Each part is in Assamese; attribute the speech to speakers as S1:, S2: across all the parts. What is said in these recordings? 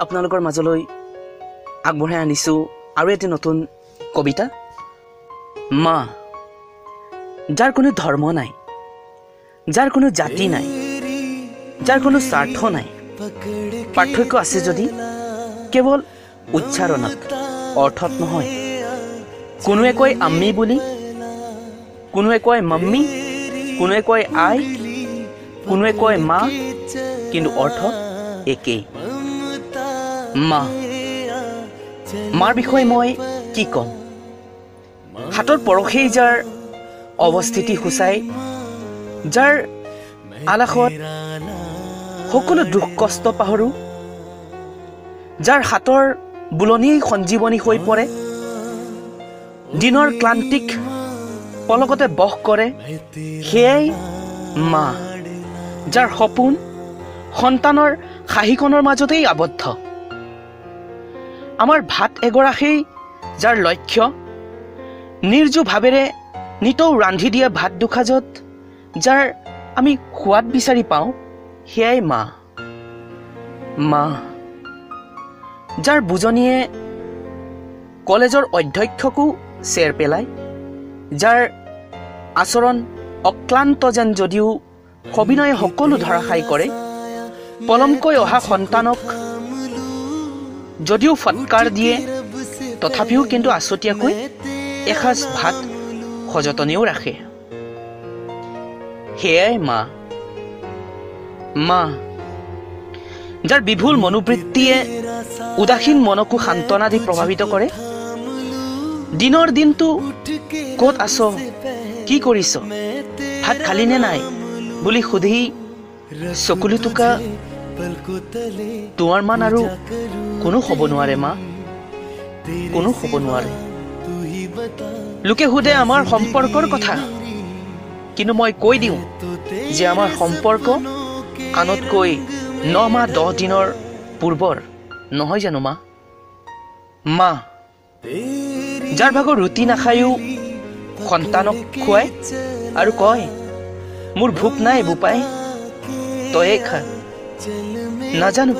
S1: আপোনালোকৰ মাজলৈ আগবঢ়াই আনিছো আৰু এটি নতুন কবিতা মা যাৰ কোনো ধৰ্ম নাই যাৰ কোনো জাতি নাই যাৰ কোনো স্বাৰ্থ নাই পাৰ্থক্য আছে যদি কেৱল উচ্চাৰণত অৰ্থত নহয় কোনোৱে কয় আম্মি বুলি কোনোৱে কয় মাম্মি কোনোৱে কয় আই কোনোৱে কয় মা কিন্তু অৰ্থ একেই মা মাৰ বিষয়ে মই কি কম হাতৰ পৰশেই যাৰ অৱস্থিতি সূচাই যাৰ আলাসত সকলো দুখ কষ্ট পাহৰো যাৰ হাতৰ বুলনি সঞ্জীৱনী হৈ পৰে দিনৰ ক্লান্তিক পলকতে বহ কৰে সেয়াই মা যাৰ সপোন সন্তানৰ হাঁহিকণৰ মাজতেই আবদ্ধ আমাৰ ভাত এগৰাকী যাৰ লক্ষ্য নিৰ্জু ভাৱেৰে নিতৌ ৰান্ধি দিয়া ভাত দুসাজত যাৰ আমি সোৱাদ বিচাৰি পাওঁ সেয়াই মা মা যাৰ বুজনিয়ে কলেজৰ অধ্যক্ষকো চেৰ পেলায় যাৰ আচৰণ অক্লান্ত যেন যদিও সবিনয়ে সকলো ধাৰাসাই কৰে পলমকৈ অহা সন্তানক যদিও ফটকাৰ দিয়ে তথাপিও কিন্তু আছতীয়াকৈ এসাঁজ ভাত সযতনেও ৰাখে সেয়াই মা মা যাৰ বিভুল মনোবৃত্তিয়ে উদাসীন মনকো সান্তনা দি প্ৰভাৱিত কৰে দিনৰ দিনটো ক'ত আছ কি কৰিছ ভাত খালি নে নাই বুলি সুধি চকুলো টোকা তোমাৰ মান আৰু কোনো হ'ব নোৱাৰে মা কোনো হ'ব নোৱাৰে লোকে সোধে আমাৰ সম্পৰ্কৰ কথা কিন্তু মই কৈ দিওঁ যে আমাৰ সম্পৰ্ক আনতকৈ 9 মাহ 10 দিনৰ পূৰ্বৰ নহয় জানো মা মা যাৰ ভাগৰ ৰুটি নাখায়ো সন্তানক খুৱাই আৰু কয় মোৰ ভোক নাই বোপাই তয়ে খা নাজানো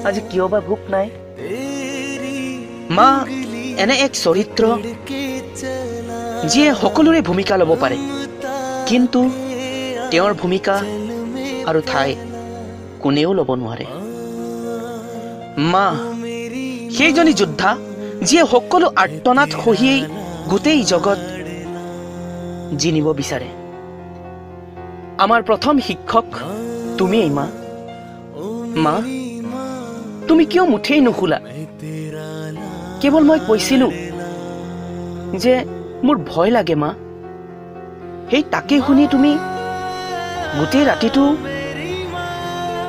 S1: আজি কিয় বা ভোক নাই মা এনে এক চৰিত্ৰ যিয়ে সকলোৰে ভূমিকা ল'ব পাৰে কিন্তু তেওঁৰ ভূমিকা আৰু ঠাই কোনেও ল'ব নোৱাৰে মা সেইজনী যোদ্ধা যিয়ে সকলো আৰ্তনাদ সহিয়েই গোটেই জগত জিনিব বিচাৰে আমাৰ প্ৰথম শিক্ষক তুমিয়েই মা মা তুমি কিয় মুঠেই নুখোলা কেৱল মই কৈছিলো যে মোৰ ভয় লাগে মা সেই তাকে শুনি তুমি গোটেই ৰাতিটো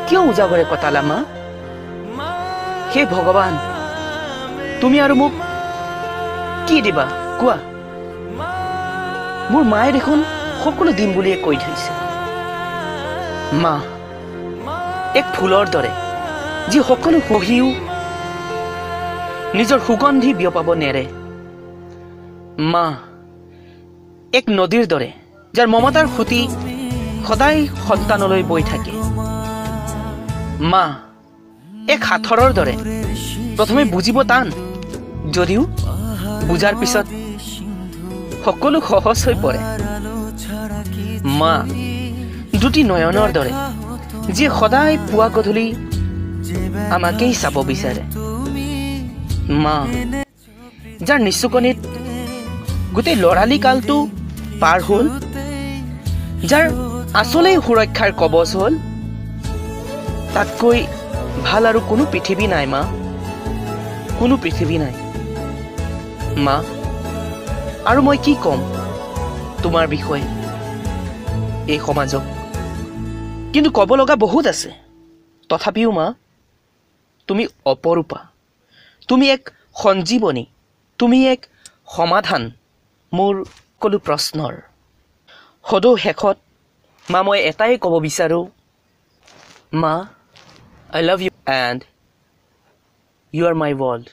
S1: কিয় উজাগৰে কটালা মা হে ভগৱান তুমি আৰু মোক কি দিবা কোৱা মোৰ মায়ে দেখোন সকলো দিম বুলিয়ে কৈ থৈছে মা এক ফুলৰ দৰে যি সকলো সহিও নিজৰ সুগন্ধি বিয়পাব নেৰে মা এক নদীৰ দৰে যাৰ মমতাৰ সুতি সদায় সন্তানলৈ বৈ থাকে মা এক সাঁথৰৰ দৰে প্ৰথমে বুজিব টান যদিও বুজাৰ পিছত সকলো সহজ হৈ পৰে মা দুটি নয়নৰ দৰে যিয়ে সদায় পুৱা গধূলি আমাকেই চাব বিচাৰে মা যাৰ নিচুকনিত গোটেই লৰালি কালটো পাৰ হ'ল যাৰ আচলেই সুৰক্ষাৰ কবচ হ'ল তাতকৈ ভাল আৰু কোনো পৃথিৱী নাই মা কোনো পৃথিৱী নাই মা আৰু মই কি ক'ম তোমাৰ বিষয়ে এই সমাজক কিন্তু ক'ব লগা বহুত আছে তথাপিও মা তুমি অপৰূপা তুমি এক সঞ্জীৱনী তুমি এক সমাধান মোৰ সকলো প্ৰশ্নৰ সদৌ শেষত মা মই এটাই ক'ব বিচাৰো মা I love you and you are my world